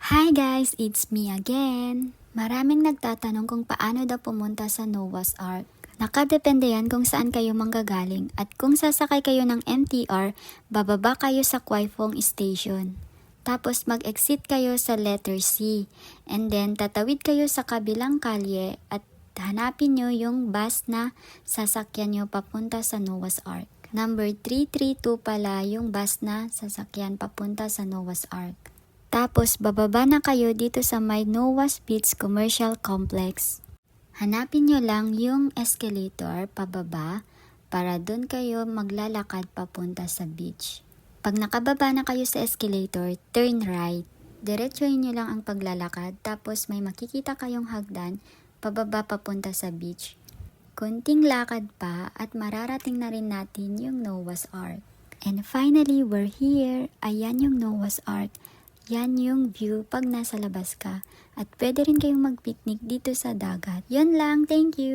Hi guys, it's me again. Maraming nagtatanong kung paano daw pumunta sa Noah's Ark. Nakadepende yan kung saan kayo manggagaling at kung sasakay kayo ng MTR, bababa kayo sa Kwai Fong Station. Tapos mag-exit kayo sa letter C and then tatawid kayo sa kabilang kalye at hanapin nyo yung bus na sasakyan nyo papunta sa Noah's Ark. Number 332 pala yung bus na sasakyan papunta sa Noah's Ark. Tapos, bababa na kayo dito sa may Noah's Beach Commercial Complex. Hanapin nyo lang yung escalator pababa para doon kayo maglalakad papunta sa beach. Pag nakababa na kayo sa escalator, turn right. Diretsuhin nyo lang ang paglalakad tapos may makikita kayong hagdan pababa papunta sa beach. Kunting lakad pa at mararating na rin natin yung Noah's Ark. And finally, we're here. Ayan yung Noah's Ark. Yan yung view pag nasa labas ka. At pwede rin kayong mag-picnic dito sa dagat. Yun lang, thank you!